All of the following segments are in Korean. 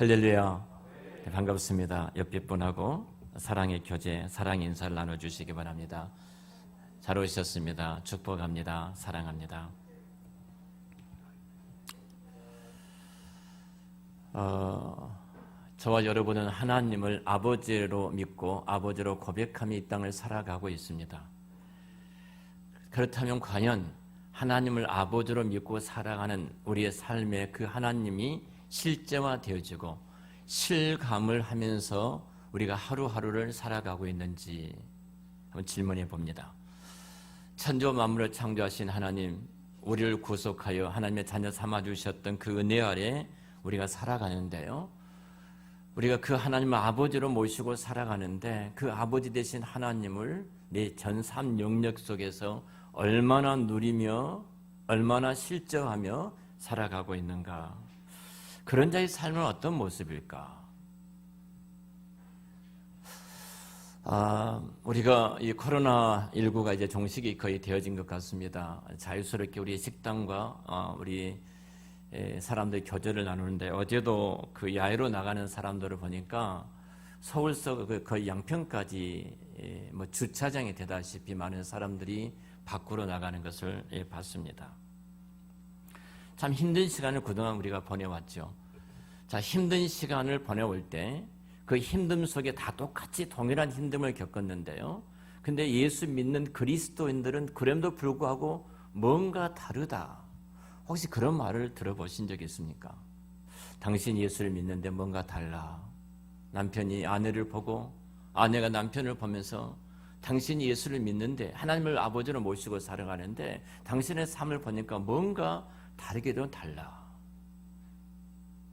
할렐루야. 네, 반갑습니다. 옆에 분하고 사랑의 교제, 사랑의 인사를 나눠주시기 바랍니다. 잘 오셨습니다. 축복합니다. 사랑합니다. 저와 여러분은 하나님을 아버지로 믿고 아버지로 고백하며 이 땅을 살아가고 있습니다. 그렇다면 과연 하나님을 아버지로 믿고 살아가는 우리의 삶에 그 하나님이 실제화되어지고 실감을 하면서 우리가 하루하루를 살아가고 있는지 한번 질문해 봅니다. 천지와 만물을 창조하신 하나님, 우리를 구속하여 하나님의 자녀 삼아주셨던 그 은혜 아래 우리가 살아가는데요, 우리가 그 하나님을 아버지로 모시고 살아가는데 그 아버지 되신 하나님을 내 전 삶 영역 속에서 얼마나 누리며 얼마나 실제하며 살아가고 있는가. 그런 자의 삶은 어떤 모습일까? 우리가 이 코로나19가 이제 종식이 거의 되어진 것 같습니다. 자유스럽게 우리 식당과 우리 사람들이 교제를 나누는데, 어제도 그 야외로 나가는 사람들을 보니까 서울서 거의 양평까지 뭐 주차장이 되다시피 많은 사람들이 밖으로 나가는 것을 봤습니다. 참 힘든 시간을 그동안 우리가 보내왔죠. 자, 힘든 시간을 보내올 때 그 힘듦 속에 다 똑같이 동일한 힘듦을 겪었는데요, 근데 예수 믿는 그리스도인들은 그럼에도 불구하고 뭔가 다르다. 혹시 그런 말을 들어보신 적 있습니까? 당신 예수를 믿는데 뭔가 달라. 남편이 아내를 보고 아내가 남편을 보면서 당신이 예수를 믿는데 하나님을 아버지로 모시고 살아가는데 당신의 삶을 보니까 뭔가 다르게도 달라.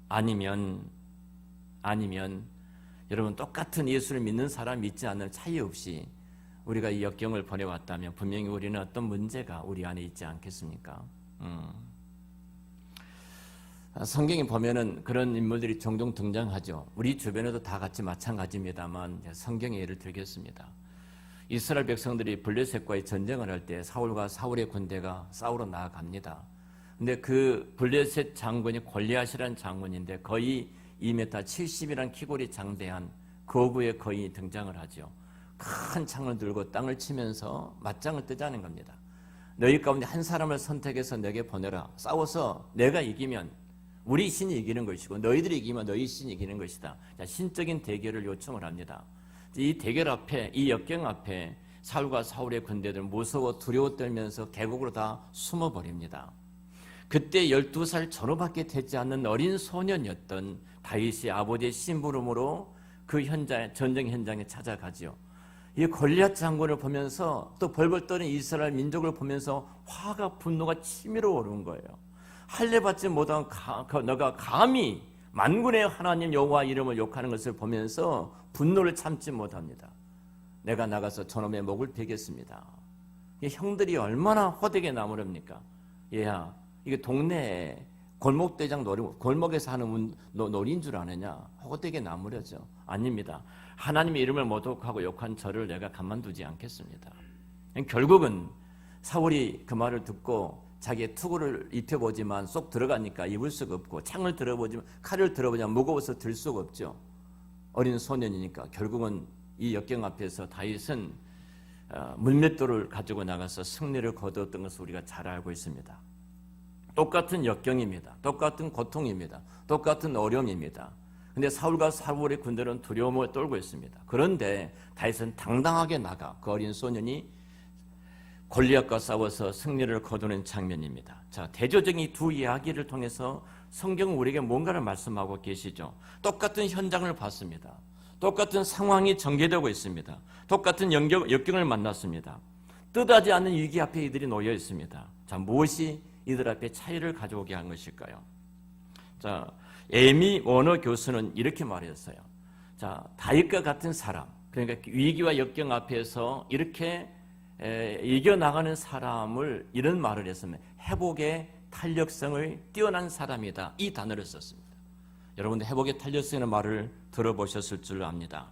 아니면 여러분, 똑같은 예수를 믿는 사람 믿지 않는 차이 없이 우리가 이 역경을 보내왔다면 분명히 우리는 어떤 문제가 우리 안에 있지 않겠습니까? 성경에 보면은 그런 인물들이 종종 등장하죠. 우리 주변에도 다 같이 마찬가지입니다만 성경의 예를 들겠습니다. 이스라엘 백성들이 블레셋과의 전쟁을 할 때 사울과 사울의 군대가 싸우러 나아갑니다. 근데 그 블레셋 장군이 골리앗이라는 장군인데 거의 2m 70이라는 키골이 장대한 거구의 거인이 등장을 하죠. 큰 창을 들고 땅을 치면서 맞짱을 뜨자는 겁니다. 너희 가운데 한 사람을 선택해서 내게 보내라. 싸워서 내가 이기면 우리 신이 이기는 것이고 너희들이 이기면 너희 신이 이기는 것이다. 자, 신적인 대결을 요청을 합니다. 이 대결 앞에, 이 역경 앞에 사울과 사울의 군대들 무서워 두려워 떨면서 계곡으로 다 숨어버립니다. 그때 12살 전후밖에 되지 않는 어린 소년이었던 다윗이 아버지의 심부름으로 그 전쟁 현장에 찾아가지요. 이 골리앗 장군을 보면서 또 벌벌 떠는 이스라엘 민족을 보면서 화가 분노가 치밀어 오른 거예요. 할례 받지 못한 너가 감히 만군의 하나님 여호와 이름을 욕하는 것을 보면서 분노를 참지 못합니다. 내가 나가서 저놈의 목을 베겠습니다. 형들이 얼마나 호되게 나무랍니까? 얘야, 이게 동네에 골목대장 골목에서 하는 놀이인 줄 아느냐? 호되게 나무려죠. 아닙니다. 하나님의 이름을 모독하고 욕한 저를 내가 가만두지 않겠습니다. 결국은 사울이 그 말을 듣고 자기의 투구를 입혀보지만 쏙 들어가니까 입을 수가 없고, 창을 들어보지만 칼을 들어보지만 무거워서 들 수가 없죠. 어린 소년이니까. 결국은 이 역경 앞에서 다윗은 물맷돌을 가지고 나가서 승리를 거두었던 것을 우리가 잘 알고 있습니다. 똑같은 역경입니다. 똑같은 고통입니다. 똑같은 어려움입니다. 근데 사울과 사울의 군대는 두려움을 떨고 있습니다. 그런데 다윗은 당당하게 나가 그 어린 소년이 골리앗과 싸워서 승리를 거두는 장면입니다. 자, 대조적인 이 두 이야기를 통해서 성경은 우리에게 뭔가를 말씀하고 계시죠. 똑같은 현장을 봤습니다. 똑같은 상황이 전개되고 있습니다. 똑같은 역경을 만났습니다. 뜻하지 않는 위기 앞에 이들이 놓여 있습니다. 자, 무엇이 이들 앞에 차이를 가져오게 한 것일까요? 자, 에미 워너 교수는 이렇게 말했어요. 자, 다윗과 같은 사람, 그러니까 위기와 역경 앞에서 이렇게 이겨나가는 사람을 이런 말을 했으면 회복의 탄력성을 뛰어난 사람이다. 이 단어를 썼습니다. 여러분들 회복의 탄력성이라는 말을 들어보셨을 줄 압니다.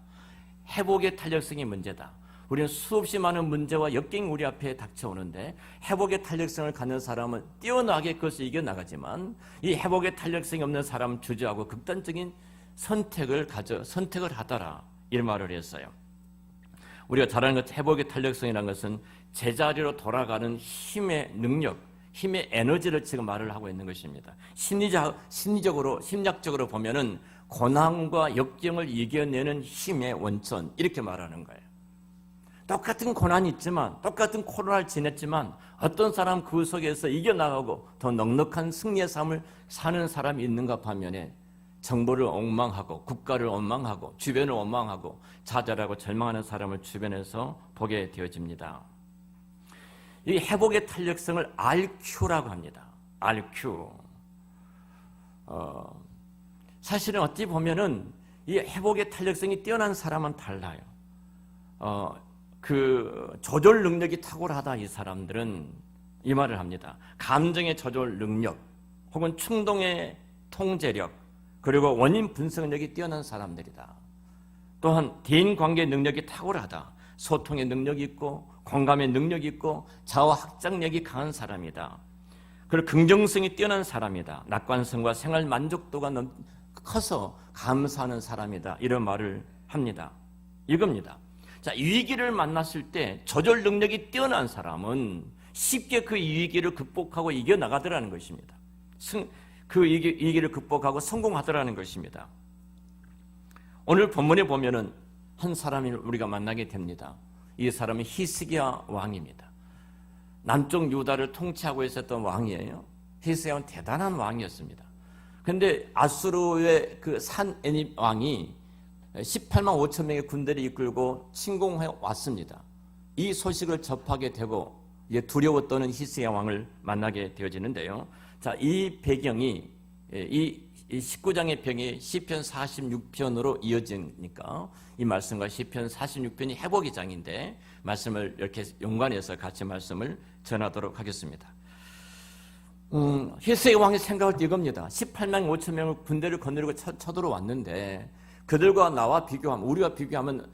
회복의 탄력성이 문제다. 우리는 수없이 많은 문제와 역경이 우리 앞에 닥쳐오는데 회복의 탄력성을 갖는 사람은 뛰어나게 그것을 이겨나가지만 이 회복의 탄력성이 없는 사람은 주저하고 극단적인 선택을 하더라 이런 말을 했어요. 우리가 잘 아는 것 회복의 탄력성이라는 것은 제자리로 돌아가는 힘의 능력, 힘의 에너지를 지금 말을 하고 있는 것입니다. 심리학적으로 보면은 고난과 역경을 이겨내는 힘의 원천 이렇게 말하는 거예요. 똑같은 고난이 있지만, 똑같은 코로나를 지냈지만 어떤 사람 그 속에서 이겨나가고 더 넉넉한 승리의 삶을 사는 사람이 있는가 반면에 정부를 원망하고 국가를 원망하고 주변을 원망하고 좌절하고 절망하는 사람을 주변에서 보게 되어집니다. 이 회복의 탄력성을 RQ라고 합니다. RQ. 사실은 어찌 보면은 이 회복의 탄력성이 뛰어난 사람은 달라요. 그 조절 능력이 탁월하다 이 사람들은 이 말을 합니다. 감정의 조절 능력 혹은 충동의 통제력 그리고 원인 분석력이 뛰어난 사람들이다. 또한 대인관계 능력이 탁월하다. 소통의 능력이 있고 공감의 능력이 있고 자아 확장력이 강한 사람이다. 그리고 긍정성이 뛰어난 사람이다. 낙관성과 생활 만족도가 커서 감사하는 사람이다. 이런 말을 합니다. 이겁니다. 자, 위기를 만났을 때 조절 능력이 뛰어난 사람은 쉽게 그 위기를 극복하고 이겨나가더라는 것입니다. 그 위기를 극복하고 성공하더라는 것입니다. 오늘 본문에 보면은 한 사람을 우리가 만나게 됩니다. 이 사람은 히스기야 왕입니다. 남쪽 유다를 통치하고 있었던 왕이에요. 히스기야 왕은 대단한 왕이었습니다. 그런데 아수르의 그 산에닙 왕이 18만 5천 명의 군대를 이끌고 침공해 왔습니다. 이 소식을 접하게 되고 두려워 떠는 히스기야 왕을 만나게 되어지는데요. 자, 이 배경이 이 19장의 병이 시편 46편으로 이어지니까 이 말씀과 시편 46편이 회복의 장인데 말씀을 이렇게 연관해서 같이 말씀을 전하도록 하겠습니다. 히스기야 왕이 생각할 때 이겁니다. 18만 5천 명을 군대를 거느리고 쳐들어왔는데 그들과 나와 비교하면 우리가 비교하면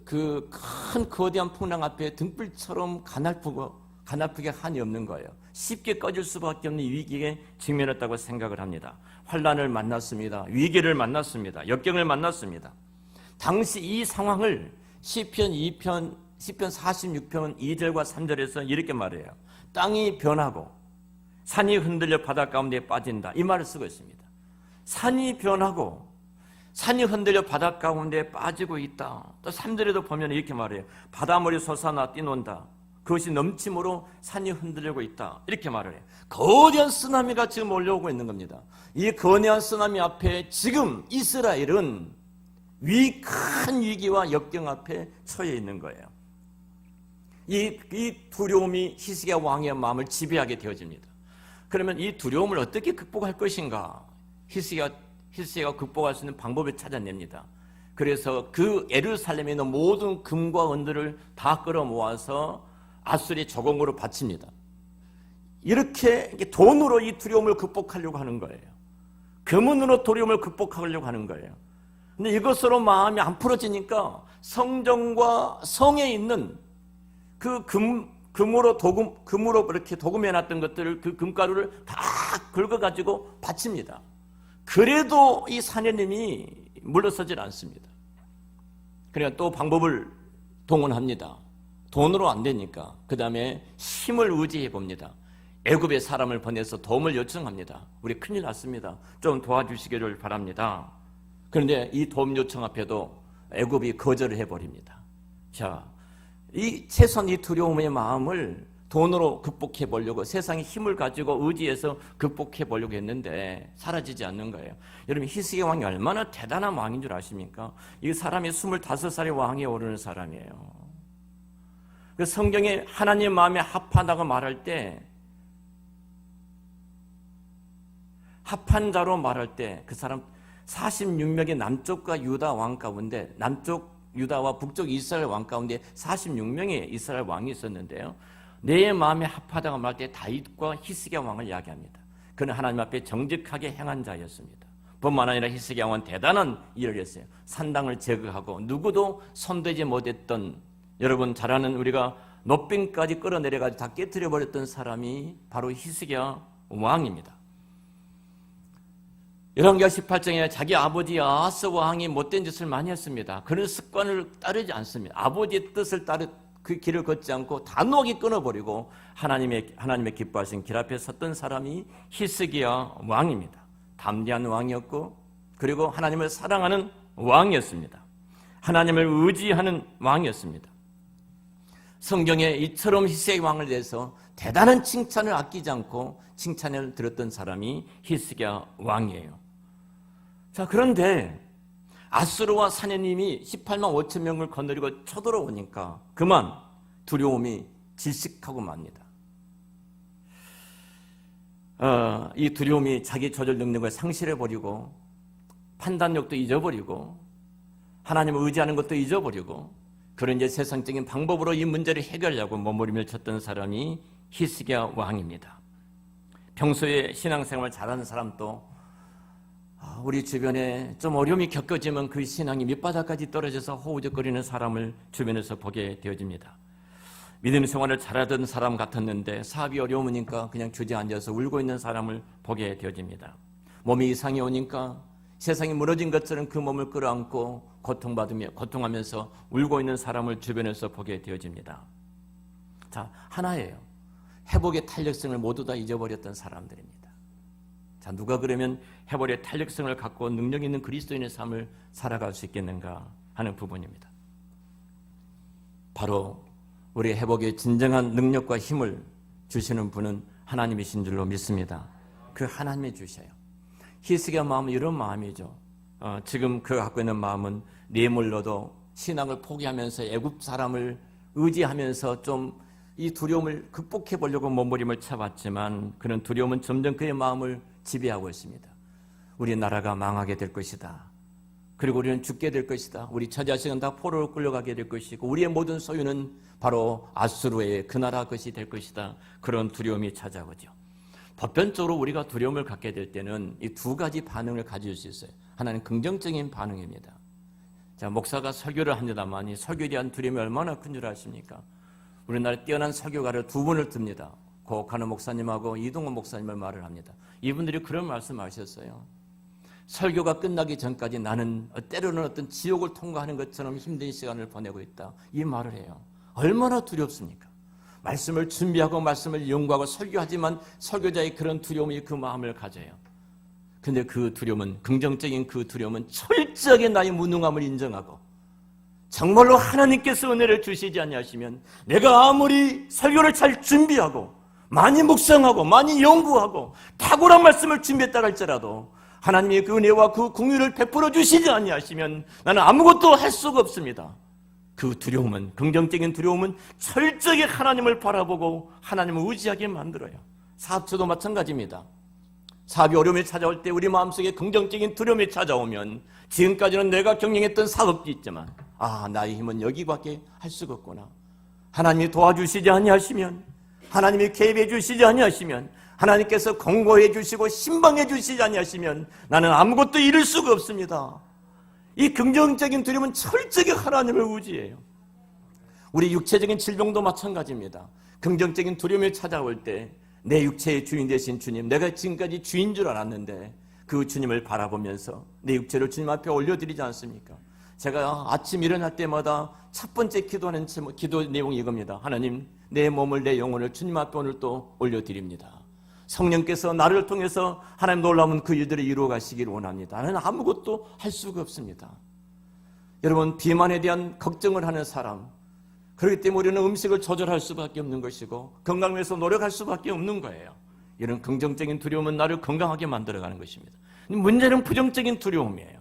그 큰 거대한 풍랑 앞에 등불처럼 가날프게 한이 없는 거예요. 쉽게 꺼질 수밖에 없는 위기에 직면했다고 생각을 합니다. 환난을 만났습니다. 위기를 만났습니다. 역경을 만났습니다. 당시 이 상황을 시편 46편 2절과 3절에서 이렇게 말해요. 땅이 변하고 산이 흔들려 바다 가운데 빠진다. 이 말을 쓰고 있습니다. 산이 변하고 산이 흔들려 바다 가운데 빠지고 있다. 또 3절에도 보면 이렇게 말해요. 바닷물이 솟아나 뛰논다. 그것이 넘침으로 산이 흔들리고 있다. 이렇게 말을 해요. 거대한 쓰나미가 지금 몰려오고 있는 겁니다. 이 거대한 쓰나미 앞에 지금 이스라엘은 큰 위기와 역경 앞에 처해 있는 거예요. 이 두려움이 히스기야 왕의 마음을 지배하게 되어집니다. 그러면 이 두려움을 어떻게 극복할 것인가? 히스기야가 극복할 수 있는 방법을 찾아냅니다. 그래서 그 예루살렘에 있는 모든 금과 은들을 다 끌어모아서 아수르의 조공으로 바칩니다. 이렇게 돈으로 이 두려움을 극복하려고 하는 거예요. 금은으로 두려움을 극복하려고 하는 거예요. 근데 이것으로 마음이 안 풀어지니까 성전과 성에 있는 그 금으로 이렇게 도금해놨던 것들을 그 금가루를 다 긁어가지고 바칩니다. 그래도 이 사내님이 물러서질 않습니다. 그러니까 또 방법을 동원합니다. 돈으로 안 되니까 그 다음에 힘을 의지해 봅니다. 애굽의 사람을 보내서 도움을 요청합니다. 우리 큰일 났습니다. 좀 도와주시기를 바랍니다. 그런데 이 도움 요청 앞에도 애굽이 거절을 해버립니다. 자, 최소한 이 두려움의 마음을 돈으로 극복해 보려고 세상의 힘을 가지고 의지해서 극복해 보려고 했는데 사라지지 않는 거예요. 여러분 히스기야 왕이 얼마나 대단한 왕인 줄 아십니까? 이 사람이 25살의 왕에 오르는 사람이에요. 그 성경에 하나님 마음에 합하다고 말할 때 합한 자로 말할 때 그 사람 46명의 남쪽과 유다 왕 가운데 남쪽 유다와 북쪽 이스라엘 왕 가운데 46명의 이스라엘 왕이 있었는데요. 내 마음에 합하다고 말할 때 다윗과 히스기야 왕을 이야기합니다. 그는 하나님 앞에 정직하게 행한 자였습니다. 뿐만 아니라 히스기야 왕은 대단한 일을 했어요. 산당을 제거하고 누구도 손대지 못했던 여러분 잘 아는 우리가 노병까지 끌어내려가지고 다 깨뜨려버렸던 사람이 바로 히스기야 왕입니다. 열왕기하 18장에 자기 아버지 아하스 왕이 못된 짓을 많이 했습니다. 그런 습관을 따르지 않습니다. 아버지의 뜻을 따르 그 길을 걷지 않고 단호하게 끊어버리고 하나님의 기뻐하신 길 앞에 섰던 사람이 히스기야 왕입니다. 담대한 왕이었고, 그리고 하나님을 사랑하는 왕이었습니다. 하나님을 의지하는 왕이었습니다. 성경에 이처럼 히스기야 왕을 대해서 대단한 칭찬을 아끼지 않고 칭찬을 들었던 사람이 히스기야 왕이에요. 자, 그런데 아수르와 사내님이 18만 5천 명을 거느리고 쳐들어오니까 그만 두려움이 질식하고 맙니다. 이 두려움이 자기 조절 능력을 상실해버리고 판단력도 잊어버리고 하나님을 의지하는 것도 잊어버리고 그런 이제 세상적인 방법으로 이 문제를 해결하려고 몸부림을 쳤던 사람이 히스기야 왕입니다. 평소에 신앙생활 잘하는 사람도 우리 주변에 좀 어려움이 겪어지면 그 신앙이 밑바닥까지 떨어져서 허우적거리는 사람을 주변에서 보게 되어집니다. 믿음 생활을 잘하던 사람 같았는데 사업이 어려우니까 그냥 주저앉아서 울고 있는 사람을 보게 되어집니다. 몸이 이상이 오니까 세상이 무너진 것처럼 그 몸을 끌어안고 고통하면서 울고 있는 사람을 주변에서 보게 되어집니다. 자, 하나예요. 회복의 탄력성을 모두 다 잊어버렸던 사람들입니다. 자, 누가 그러면 회복의 탄력성을 갖고 능력 있는 그리스도인의 삶을 살아갈 수 있겠는가 하는 부분입니다. 바로 우리 회복의 진정한 능력과 힘을 주시는 분은 하나님이신 줄로 믿습니다. 그 하나님이 주셔요. 히스기야 마음은 이런 마음이죠. 지금 그가 갖고 있는 마음은 뇌물로도 신앙을 포기하면서 애굽 사람을 의지하면서 좀 이 두려움을 극복해 보려고 몸부림을 쳐봤지만 그런 두려움은 점점 그의 마음을 지배하고 있습니다. 우리 나라가 망하게 될 것이다. 그리고 우리는 죽게 될 것이다. 우리 처자식은 다 포로로 끌려가게 될 것이고 우리의 모든 소유는 바로 아수르의 그 나라 것이 될 것이다. 그런 두려움이 찾아오죠. 보편적으로 우리가 두려움을 갖게 될 때는 이 두 가지 반응을 가질 수 있어요. 하나는 긍정적인 반응입니다. 자, 목사가 설교를 합니다만 이 설교에 대한 두려움이 얼마나 큰 줄 아십니까? 우리나라 뛰어난 설교가를 두 분을 듭니다. 고옥하는 목사님하고 이동원 목사님을 말을 합니다. 이분들이 그런 말씀하셨어요. 설교가 끝나기 전까지 나는 때로는 어떤 지옥을 통과하는 것처럼 힘든 시간을 보내고 있다. 이 말을 해요. 얼마나 두렵습니까? 말씀을 준비하고 말씀을 연구하고 설교하지만 설교자의 그런 두려움이 그 마음을 가져요. 근데 그 두려움은, 긍정적인 그 두려움은 철저하게 나의 무능함을 인정하고 정말로 하나님께서 은혜를 주시지 아니하시면 내가 아무리 설교를 잘 준비하고 많이 묵상하고 많이 연구하고 탁월한 말씀을 준비했다 할지라도 하나님의 그 은혜와 그 긍휼을 베풀어 주시지 아니하시면 나는 아무것도 할 수가 없습니다. 그 두려움은, 긍정적인 두려움은 철저하게 하나님을 바라보고 하나님을 의지하게 만들어요. 사업처도 마찬가지입니다. 사업이 어려움이 찾아올 때 우리 마음속에 긍정적인 두려움이 찾아오면 지금까지는 내가 경영했던 사업도 있지만 나의 힘은 여기밖에 할 수가 없구나. 하나님이 도와주시지 아니하시면, 하나님이 개입해 주시지 아니하시면, 하나님께서 공고해 주시고 신방해 주시지 아니하시면 나는 아무것도 이룰 수가 없습니다. 이 긍정적인 두려움은 철저하게 하나님을 의지해요. 우리 육체적인 질병도 마찬가지입니다. 긍정적인 두려움이 찾아올 때 내 육체의 주인 되신 주님, 내가 지금까지 주인 줄 알았는데 그 주님을 바라보면서 내 육체를 주님 앞에 올려드리지 않습니까? 제가 아침 일어날 때마다 첫 번째 기도하는 기도 내용이 이겁니다. 하나님, 내 몸을, 내 영혼을 주님 앞에 오늘 또 올려드립니다. 성령께서 나를 통해서 하나님 놀라운 그 일들을 이루어 가시기를 원합니다. 나는 아무것도 할 수가 없습니다. 여러분, 비만에 대한 걱정을 하는 사람, 그렇기 때문에 우리는 음식을 조절할 수밖에 없는 것이고 건강을 위해서 노력할 수밖에 없는 거예요. 이런 긍정적인 두려움은 나를 건강하게 만들어가는 것입니다. 문제는 부정적인 두려움이에요.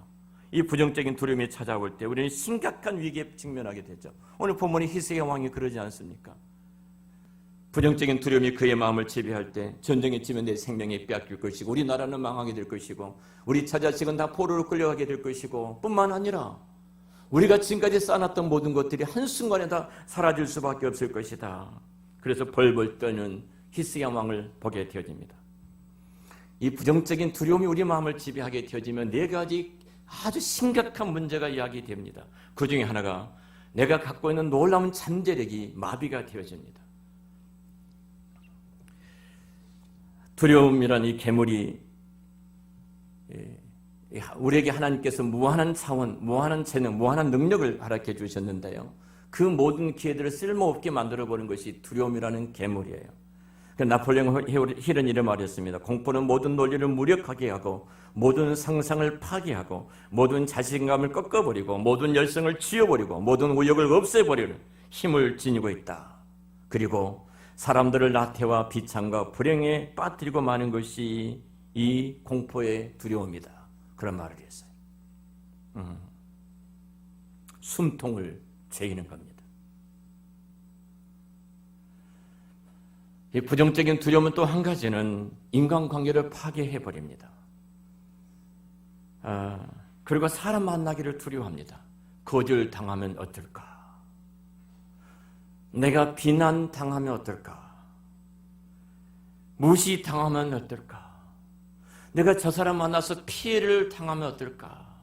이 부정적인 두려움이 찾아올 때 우리는 심각한 위기에 직면하게 되죠. 오늘 본문의 히스기야 왕이 그러지 않습니까? 부정적인 두려움이 그의 마음을 지배할 때 전쟁에 지면 내 생명이 빼앗길 것이고 우리 나라는 망하게 될 것이고 우리 처자식은 다 포로로 끌려가게 될 것이고 뿐만 아니라 우리가 지금까지 쌓아놨던 모든 것들이 한순간에 다 사라질 수밖에 없을 것이다. 그래서 벌벌 떠는 히스기야 왕을 보게 되어집니다. 이 부정적인 두려움이 우리 마음을 지배하게 되어지면 네 가지 아주 심각한 문제가 이야기됩니다. 그 중에 하나가 내가 갖고 있는 놀라운 잠재력이 마비가 되어집니다. 두려움이란 이 괴물이 우리에게 하나님께서 무한한 차원, 무한한 재능, 무한한 능력을 허락해 주셨는데요. 그 모든 기회들을 쓸모없게 만들어버린 것이 두려움이라는 괴물이에요. 나폴레옹 힐은 이런 말이었습니다. 공포는 모든 논리를 무력하게 하고 모든 상상을 파괴하고 모든 자신감을 꺾어버리고 모든 열성을 쥐어버리고 모든 의욕을 없애버리는 힘을 지니고 있다. 그리고 사람들을 나태와 비참과 불행에 빠뜨리고 마는 것이 이 공포의 두려움이다. 그런 말을 했어요. 숨통을 죄이는 겁니다. 이 부정적인 두려움은 또 한 가지는 인간관계를 파괴해버립니다. 그리고 사람 만나기를 두려워합니다. 거절당하면 어떨까? 내가 비난당하면 어떨까? 무시당하면 어떨까? 내가 저 사람 만나서 피해를 당하면 어떨까?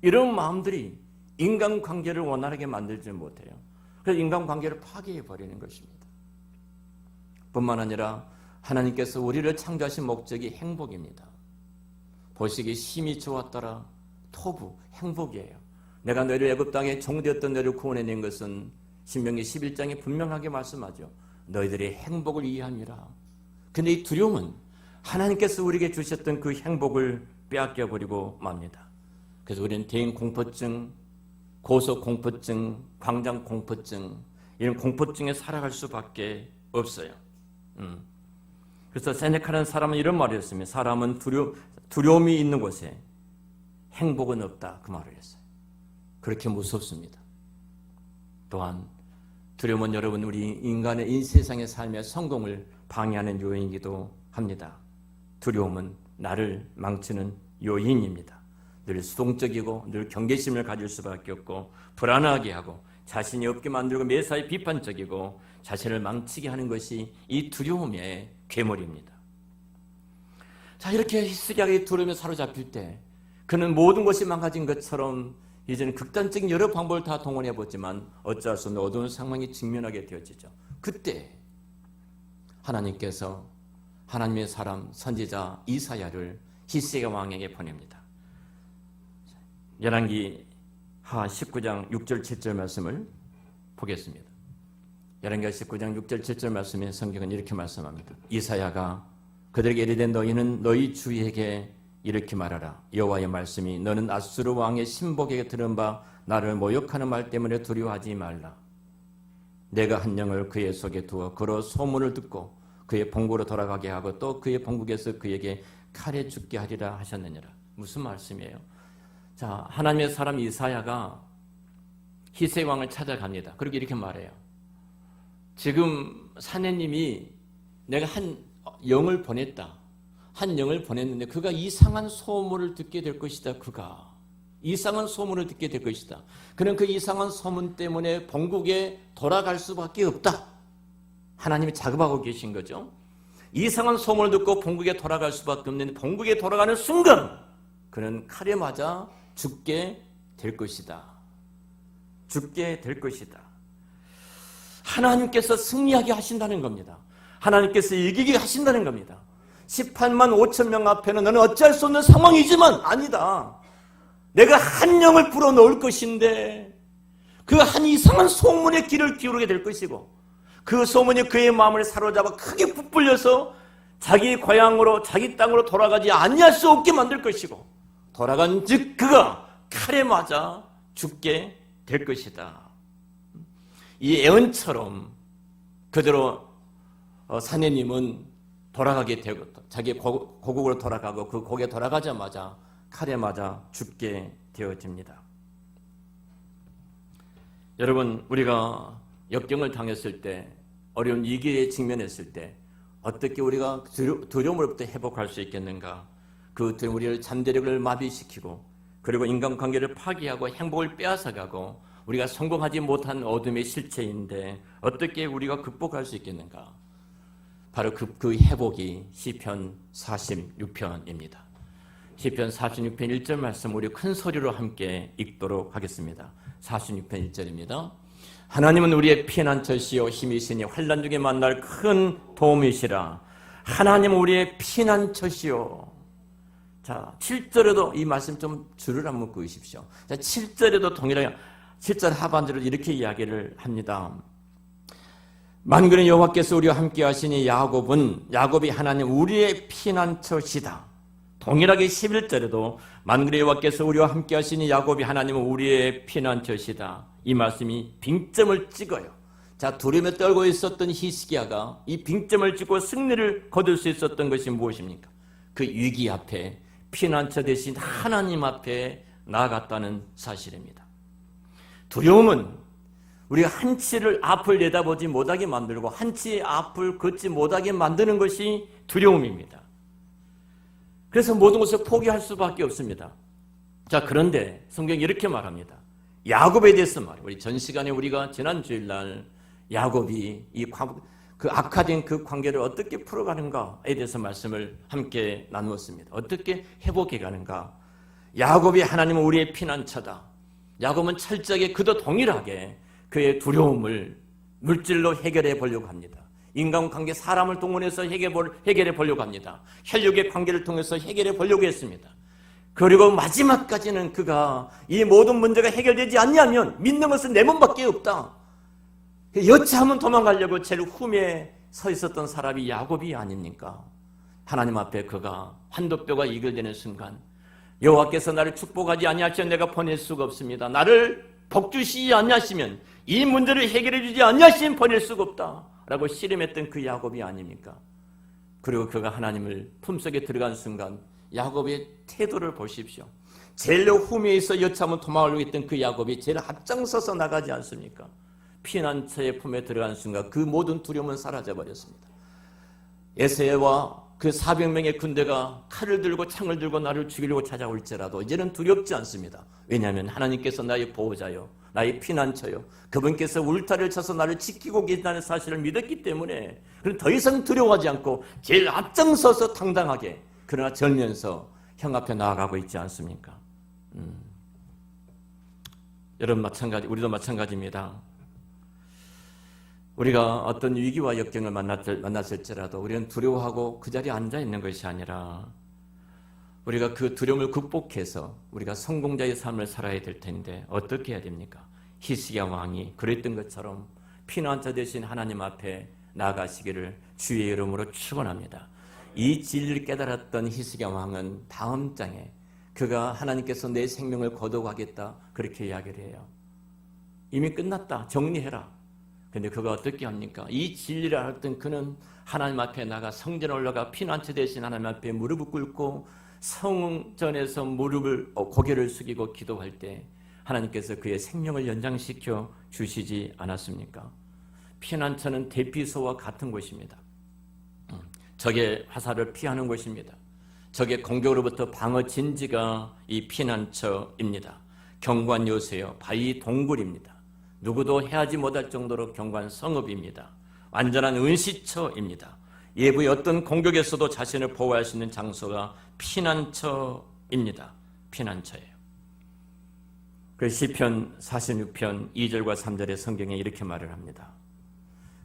이런 마음들이 인간관계를 원활하게 만들지 못해요. 그래서 인간관계를 파괴해버리는 것입니다. 뿐만 아니라 하나님께서 우리를 창조하신 목적이 행복입니다. 보시기 심히 좋았더라. 토부, 행복이에요. 내가 너희를 애굽 땅에 종되었던 너희를 구원해낸 것은 신명기 11장에 분명하게 말씀하죠. 너희들의 행복을 위함이라. 근데 이 두려움은 하나님께서 우리에게 주셨던 그 행복을 빼앗겨버리고 맙니다. 그래서 우리는 대인 공포증, 고소 공포증, 광장 공포증, 이런 공포증에 살아갈 수밖에 없어요. 그래서 세네카라는 사람은 이런 말을 했습니다. 사람은 두려움이 있는 곳에 행복은 없다. 그 말을 했어요. 그렇게 무섭습니다. 또한 두려움은 여러분 우리 인간의 이 세상의 삶의 성공을 방해하는 요인이기도 합니다. 두려움은 나를 망치는 요인입니다. 늘 수동적이고 늘 경계심을 가질 수밖에 없고 불안하게 하고 자신이 없게 만들고 매사에 비판적이고 자신을 망치게 하는 것이 이 두려움의 괴물입니다. 자, 이렇게 히스기야의 두려움에 사로잡힐 때 그는 모든 것이 망가진 것처럼 이제는 극단적인 여러 방법을 다 동원해 보지만 어찌할 수 없는 어두운 상황에 직면하게 되어지죠. 그때 하나님께서 하나님의 사람 선지자 이사야를 히스기야 왕에게 보냅니다. 열왕기 하 19장 6절 7절 말씀을 보겠습니다. 열왕기 19장 6절 7절 말씀에 성경은 이렇게 말씀합니다. 이사야가 그들에게 이르되 너희는 너희 주에게 이렇게 말하라. 여호와의 말씀이 너는 아수르 왕의 신복에게 들은 바 나를 모욕하는 말 때문에 두려워하지 말라. 내가 한 영을 그의 속에 두어 그로 소문을 듣고 그의 본국으로 돌아가게 하고 또 그의 본국에서 그에게 칼에 죽게 하리라 하셨느니라. 무슨 말씀이에요? 자, 하나님의 사람 이사야가 히스기야 왕을 찾아갑니다. 그렇게 이렇게 말해요. 지금 사내님이 내가 한 영을 보냈다. 한 영을 보냈는데 그가 이상한 소문을 듣게 될 것이다. 그가 이상한 소문을 듣게 될 것이다. 그는 그 이상한 소문 때문에 본국에 돌아갈 수밖에 없다. 하나님이 작업하고 계신 거죠. 이상한 소문을 듣고 본국에 돌아갈 수밖에 없는데 본국에 돌아가는 순간 그는 칼에 맞아 죽게 될 것이다. 죽게 될 것이다. 하나님께서 승리하게 하신다는 겁니다. 하나님께서 이기게 하신다는 겁니다. 18만 5천 명 앞에는 너는 어찌할 수 없는 상황이지만 아니다. 내가 한 영을 불어넣을 것인데 그 한 이상한 소문에 귀를 기울이게 될 것이고 그 소문이 그의 마음을 사로잡아 크게 부풀려서 자기 고향으로 자기 땅으로 돌아가지 아니할 수 없게 만들 것이고 돌아간 즉 그가 칼에 맞아 죽게 될 것이다. 이 예언처럼 그대로 사내님은 돌아가게 되고 자기 고국으로 돌아가고 그 고국에 돌아가자마자 칼에 맞아 죽게 되어집니다. 여러분 우리가 역경을 당했을 때 어려운 위기에 직면했을 때 어떻게 우리가 두려움으로부터 회복할 수 있겠는가? 그 두려움 우리를 잠재력을 마비시키고 그리고 인간관계를 파괴하고 행복을 빼앗아가고 우리가 성공하지 못한 어둠의 실체인데 어떻게 우리가 극복할 수 있겠는가? 바로 그 회복이 시편 46편입니다. 시편 46편 1절 말씀 우리 큰 소리로 함께 읽도록 하겠습니다. 46편 1절입니다. 하나님은 우리의 피난처시요 힘이시니 환난 중에 만날 큰 도움이시라. 하나님은 우리의 피난처시요 자, 7절에도 이 말씀 좀 줄을 한번 그으십시오. 자, 7절에도 동일하게 7절 하반절로 이렇게 이야기를 합니다. 만군의 여호와께서 우리와 함께 하시니 야곱이 하나님 우리의 피난처시다. 동일하게 11절에도 만군의 여호와께서 우리와 함께 하시니 야곱이 하나님은 우리의 피난처시다. 이 말씀이 빙점을 찍어요. 자, 두려움에 떨고 있었던 히스기야가 이 빙점을 찍고 승리를 거둘 수 있었던 것이 무엇입니까? 그 위기 앞에 피난처 대신 하나님 앞에 나아갔다는 사실입니다. 두려움은 우리가 한치를 앞을 내다보지 못하게 만들고 한치의 앞을 걷지 못하게 만드는 것이 두려움입니다. 그래서 모든 것을 포기할 수밖에 없습니다. 자, 그런데 성경이 이렇게 말합니다. 야곱에 대해서 말해요. 우리 전 시간에 우리가 지난 주일날 야곱이 그 악화된 그 관계를 어떻게 풀어가는가에 대해서 말씀을 함께 나누었습니다. 어떻게 회복해 가는가? 야곱이 하나님은 우리의 피난처다. 야곱은 철저하게 그도 동일하게 그의 두려움을 물질로 해결해 보려고 합니다. 인간관계, 사람을 동원해서 해결해 보려고 합니다. 혈육의 관계를 통해서 해결해 보려고 했습니다. 그리고 마지막까지는 그가 이 모든 문제가 해결되지 않냐면 믿는 것은 내 몸밖에 없다. 여차하면 도망가려고 제일 후미에 서 있었던 사람이 야곱이 아닙니까? 하나님 앞에 그가 환도뼈가 이글되는 순간 여호와께서 나를 축복하지 아니하시면 내가 보낼 수가 없습니다. 나를 복주시지 아니하시면 이 문제를 해결해 주지 아니하시면 보낼 수가 없다 라고 씨름했던 그 야곱이 아닙니까? 그리고 그가 하나님을 품속에 들어간 순간 야곱의 태도를 보십시오. 제일 후미에 있어 여차하면 도망가려고 했던 그 야곱이 제일 앞장서서 나가지 않습니까? 피난처의 품에 들어간 순간 그 모든 두려움은 사라져버렸습니다. 에세와 그 400명의 군대가 칼을 들고 창을 들고 나를 죽이려고 찾아올지라도 이제는 두렵지 않습니다. 왜냐하면 하나님께서 나의 보호자요, 나의 피난처요, 그분께서 울타리를 쳐서 나를 지키고 계신다는 사실을 믿었기 때문에 그는 더 이상 두려워하지 않고 제일 앞장서서 당당하게 그러나 절면서 형 앞에 나아가고 있지 않습니까? 여러분 우리도 마찬가지입니다. 우리가 어떤 위기와 역경을 만났을지라도 우리는 두려워하고 그 자리에 앉아있는 것이 아니라 우리가 그 두려움을 극복해서 우리가 성공자의 삶을 살아야 될 텐데 어떻게 해야 됩니까? 히스기야 왕이 그랬던 것처럼 피난처 되신 하나님 앞에 나아가시기를 주의 이름으로 축원합니다. 이 진리를 깨달았던 히스기야 왕은 다음 장에 그가 하나님께서 내 생명을 거둬가겠다 그렇게 이야기를 해요. 이미 끝났다. 정리해라. 근데 그가 어떻게 합니까? 이 진리를 알았던 그는 하나님 앞에 나가 성전에 올라가 피난처 대신 하나님 앞에 무릎을 꿇고 성전에서 고개를 숙이고 기도할 때 하나님께서 그의 생명을 연장시켜 주시지 않았습니까? 피난처는 대피소와 같은 곳입니다. 적의 화살을 피하는 곳입니다. 적의 공격으로부터 방어 진지가 이 피난처입니다. 경관 요새요, 바위 동굴입니다. 누구도 해하지 못할 정도로 견고한 성읍입니다. 완전한 은시처입니다. 예부의 어떤 공격에서도 자신을 보호할 수 있는 장소가 피난처입니다. 피난처예요. 그 시편 46편 2절과 3절의 성경에 이렇게 말을 합니다.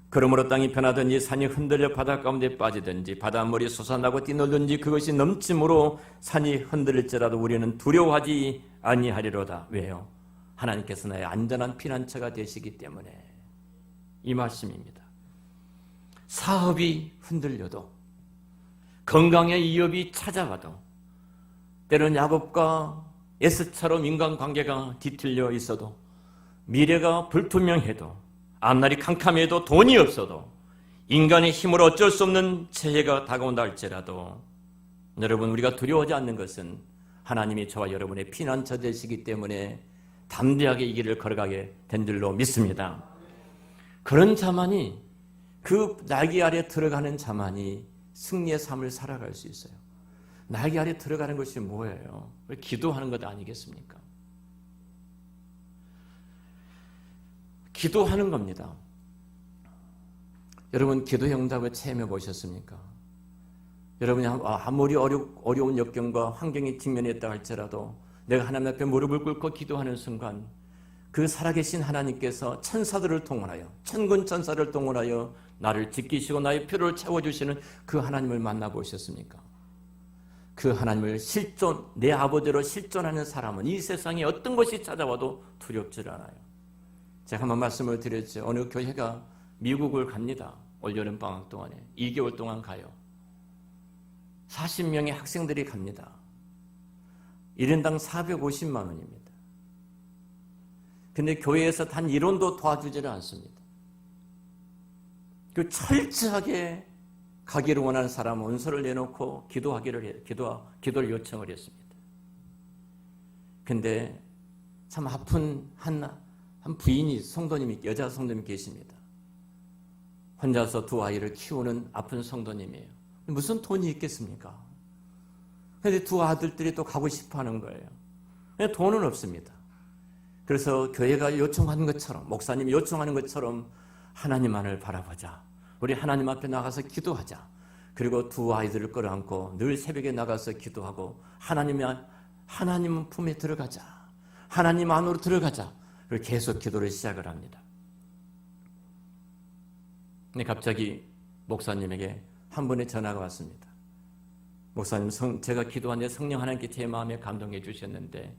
그러므로 땅이 변하든지 산이 흔들려 바다 가운데 빠지든지 바닷물이 솟아나고 뛰놀든지 그것이 넘침으로 산이 흔들릴지라도 우리는 두려워하지 아니하리로다. 왜요? 하나님께서 나의 안전한 피난처가 되시기 때문에 이 말씀입니다. 사업이 흔들려도 건강의 위협이 찾아와도 때론 야곱과 에스처럼 인간관계가 뒤틀려 있어도 미래가 불투명해도 앞날이 캄캄해도 돈이 없어도 인간의 힘으로 어쩔 수 없는 재해가 다가온다 할지라도 여러분 우리가 두려워하지 않는 것은 하나님이 저와 여러분의 피난처 되시기 때문에 담대하게 이 길을 걸어가게 된 줄로 믿습니다. 그런 자만이 그 날개 아래 들어가는 자만이 승리의 삶을 살아갈 수 있어요. 날개 아래 들어가는 것이 뭐예요? 기도하는 것 아니겠습니까? 기도하는 겁니다. 여러분 기도 응답을 체험해 보셨습니까? 여러분이 아무리 어려운 역경과 환경에 직면했다 할지라도 내가 하나님 앞에 무릎을 꿇고 기도하는 순간 그 살아계신 하나님께서 천사들을 동원하여 천군 천사를 동원하여 나를 지키시고 나의 필요를 채워주시는 그 하나님을 만나보셨습니까? 그 하나님을 내 아버지로 실존하는 사람은 이 세상에 어떤 것이 찾아와도 두렵지 않아요. 제가 한번 말씀을 드렸죠. 어느 교회가 미국을 갑니다. 올여름 방학 동안에 2개월 동안 가요. 40명의 학생들이 갑니다. 1인당 450만 원입니다. 근데 교회에서 단 1원도 도와주지를 않습니다. 그 철저하게 가기를 원하는 사람은 원서를 내놓고 기도를 요청을 했습니다. 근데 참 아픈 한 부인이 여자 성도님이 계십니다. 혼자서 두 아이를 키우는 아픈 성도님이에요. 무슨 돈이 있겠습니까? 근데 두 아들들이 또 가고 싶어 하는 거예요. 근데 돈은 없습니다. 그래서 교회가 요청하는 것처럼, 목사님이 요청하는 것처럼 하나님만을 바라보자. 우리 하나님 앞에 나가서 기도하자. 그리고 두 아이들을 끌어안고 늘 새벽에 나가서 기도하고 하나님 품에 들어가자. 하나님 안으로 들어가자. 그리고 계속 기도를 시작을 합니다. 근데 갑자기 목사님에게 한 분의 전화가 왔습니다. 목사님, 제가 기도하는데 성령 하나님께 제 마음에 감동해 주셨는데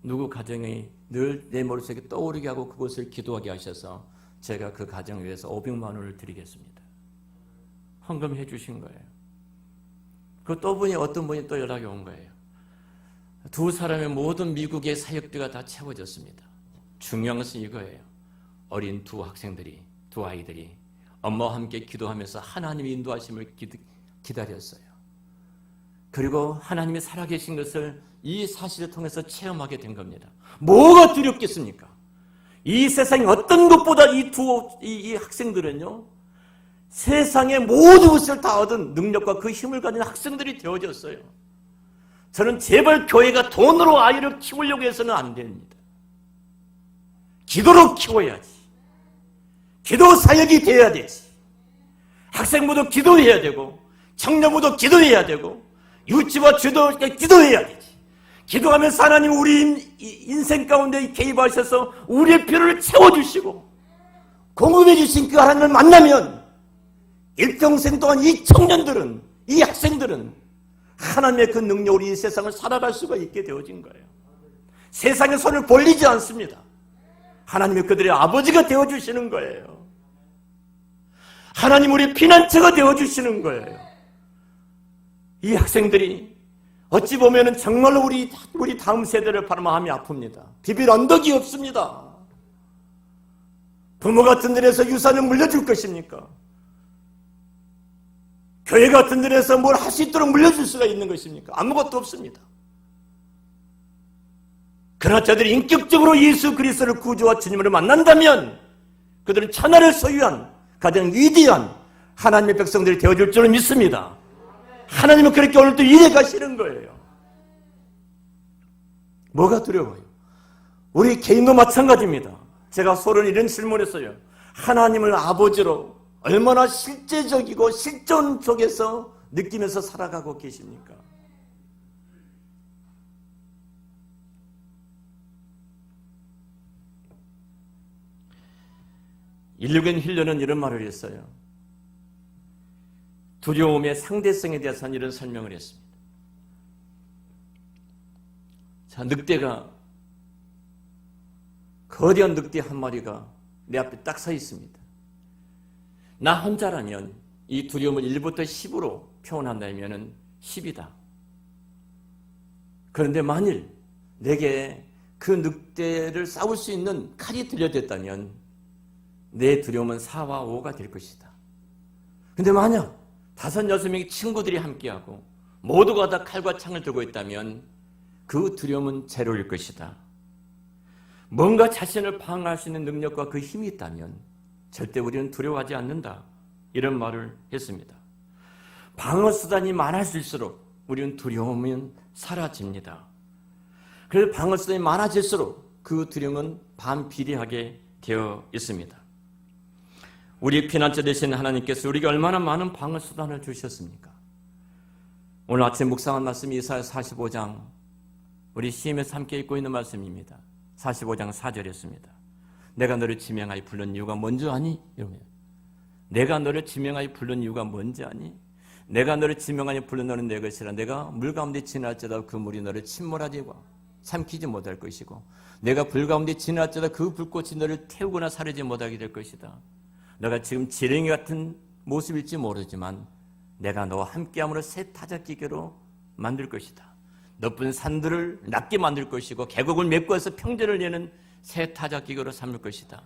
누구 가정이 늘 내 머릿속에 떠오르게 하고 그것을 기도하게 하셔서 제가 그 가정을 위해서 500만 원을 드리겠습니다. 헌금해 주신 거예요. 그 어떤 분이 또 연락이 온 거예요. 두 사람의 모든 미국의 사역비가 다 채워졌습니다. 중요한 것은 이거예요. 어린 두 아이들이 엄마와 함께 기도하면서 하나님의 인도하심을 기다렸어요. 그리고 하나님이 살아계신 것을 이 사실을 통해서 체험하게 된 겁니다. 뭐가 두렵겠습니까? 이 세상에 어떤 것보다 이 학생들은요, 세상의 모든 것을 다 얻은 능력과 그 힘을 가진 학생들이 되어졌어요. 저는 제발 교회가 돈으로 아이를 키우려고 해서는 안 됩니다. 기도로 키워야지. 기도 사역이 돼야 되지. 학생부도 기도해야 되고, 청년부도 기도해야 되고, 유치와 주도 기도해야 되지. 기도하면서 하나님 우리 인생 가운데 개입하셔서 우리의 필요를 채워주시고 공급해 주신 그 하나님을 만나면 일평생 동안 이 청년들은, 이 학생들은 하나님의 그 능력으로 이 세상을 살아갈 수가 있게 되어진 거예요. 세상에 손을 벌리지 않습니다. 하나님이 그들의 아버지가 되어주시는 거예요. 하나님 우리 피난처가 되어주시는 거예요. 이 학생들이 어찌 보면 정말로 우리 다음 세대를 바라보며 마음이 아픕니다. 비빌 언덕이 없습니다. 부모 같은 데에서 유산을 물려줄 것입니까? 교회 같은 데에서 뭘 할 수 있도록 물려줄 수가 있는 것입니까? 아무것도 없습니다. 그러나 저들이 인격적으로 예수 그리스도를 구주와 주님으로 만난다면 그들은 천하를 소유한 가장 위대한 하나님의 백성들이 되어줄 줄을 믿습니다. 하나님은 그렇게 오늘도 일해 가시는 거예요. 뭐가 두려워요? 우리 개인도 마찬가지입니다. 제가 서로 이런 질문했어요. 하나님을 아버지로 얼마나 실제적이고 실존 속에서 느끼면서 살아가고 계십니까? 일류겐 힐러는 이런 말을 했어요. 두려움의 상대성에 대해서는 이런 설명을 했습니다. 자, 거대한 늑대 한 마리가 내 앞에 딱 서 있습니다. 나 혼자라면 이 두려움을 1부터 10으로 표현한다면 10이다. 그런데 만일 내게 그 늑대를 싸울 수 있는 칼이 들려댔다면 내 두려움은 4와 5가 될 것이다. 근데 만약 5, 6명의 친구들이 함께하고 모두가 다 칼과 창을 들고 있다면 그 두려움은 제로일 것이다. 뭔가 자신을 방어할 수 있는 능력과 그 힘이 있다면 절대 우리는 두려워하지 않는다. 이런 말을 했습니다. 방어 수단이 많아질수록 우리는 두려움은 사라집니다. 그래서 방어 수단이 많아질수록 그 두려움은 반비례하게 되어 있습니다. 우리 피난처 되신 하나님께서 우리에게 얼마나 많은 방어 수단을 주셨습니까? 오늘 아침 묵상한 말씀이 이사야 45장 우리 CM에서 함께 읽고 있는 말씀입니다. 45장 4절이었습니다. 내가 너를 지명하여 부른 이유가 뭔지 아니? 이러면 내가 너를 지명하여 부른 이유가 뭔지 아니? 내가 너를 지명하니 불러 너는 내 것이라. 내가 물 가운데 지날지라도 그 물이 너를 침몰하지 삼키지 못할 것이고 내가 불 가운데 지날지라도 그 불꽃이 너를 태우거나 사르지 못하게 될 것이다. 너가 지금 지렁이 같은 모습일지 모르지만 내가 너와 함께함으로 새 타작기계로 만들 것이다. 높은 산들을 낮게 만들 것이고 계곡을 메꿔서 평전을 내는 새 타작기계로 삼을 것이다.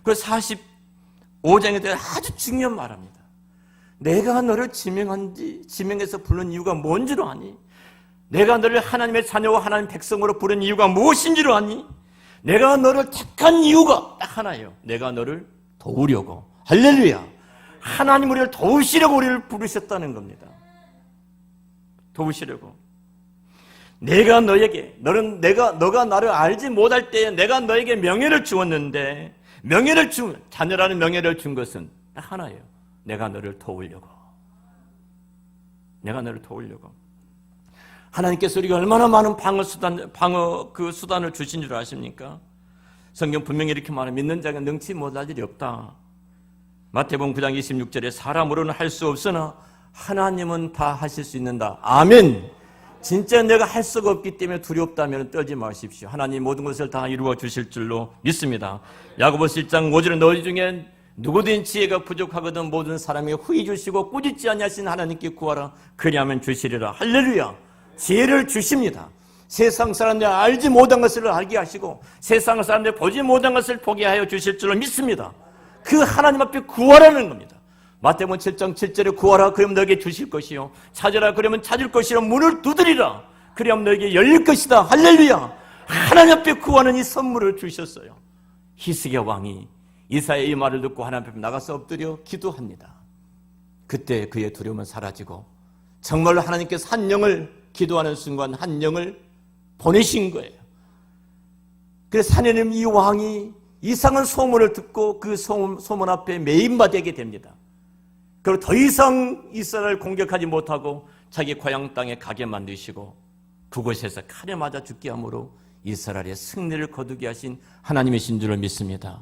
그 45장에 대해 아주 중요한 말합니다. 내가 너를 지명해서 부른 이유가 뭔지로 아니? 내가 너를 하나님의 자녀와 하나님 백성으로 부른 이유가 무엇인지로 아니? 내가 너를 택한 이유가 딱 하나예요. 내가 너를 도우려고. 할렐루야. 하나님 우리를 도우시려고 우리를 부르셨다는 겁니다. 도우시려고. 내가 너에게, 너가 나를 알지 못할 때에 내가 너에게 명예를 주었는데, 자녀라는 명예를 준 것은 딱 하나예요. 내가 너를 도우려고. 내가 너를 도우려고. 하나님께서 우리가 얼마나 많은 방어 그 수단을 주신 줄 아십니까? 성경 분명히 이렇게 말해. 믿는 자가 능치 못할 일이 없다. 마태복음 9장 26절에 사람으로는 할 수 없으나 하나님은 다 하실 수 있는다. 아멘. 진짜 내가 할 수가 없기 때문에 두렵다면 떨지 마십시오. 하나님 모든 것을 다 이루어 주실 줄로 믿습니다. 야고보서 1장 5절에 너희 중에 누구든 지혜가 부족하거든 모든 사람에게 후히 주시고 꾸짖지 아니하신 하나님께 구하라. 그리하면 주시리라. 할렐루야. 지혜를 주십니다. 세상 사람들이 알지 못한 것을 알게 하시고 세상 사람들이 보지 못한 것을 보게 하여 주실 줄로 믿습니다. 그 하나님 앞에 구하라는 겁니다. 마태복음 7장 7절에 구하라 그러면 너에게 주실 것이요 찾으라 그러면 찾을 것이요 문을 두드리라 그러면 너에게 열릴 것이다. 할렐루야. 하나님 앞에 구하는 이 선물을 주셨어요. 히스기야 왕이 이사야의 이 말을 듣고 하나님 앞에 나가서 엎드려 기도합니다. 그때 그의 두려움은 사라지고 정말로 하나님께서 한 영을 기도하는 순간 한 영을 보내신 거예요. 그래서 하나님 이 왕이 이상한 소문을 듣고 그 소문 앞에 매인받게 됩니다. 그리고 더 이상 이스라엘을 공격하지 못하고 자기 고향 땅에 가게 만드시고 그곳에서 칼에 맞아 죽게 함으로 이스라엘의 승리를 거두게 하신 하나님이신 줄을 믿습니다.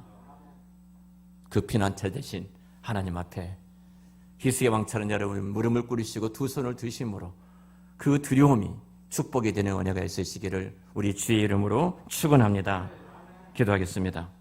그 피난처 대신 하나님 앞에 히스기야 왕처럼 여러분 무릎을 꿇으시고 두 손을 드심으로 그 두려움이 축복이 되는 은혜가 있으시기를 우리 주의 이름으로 축원합니다. 기도하겠습니다.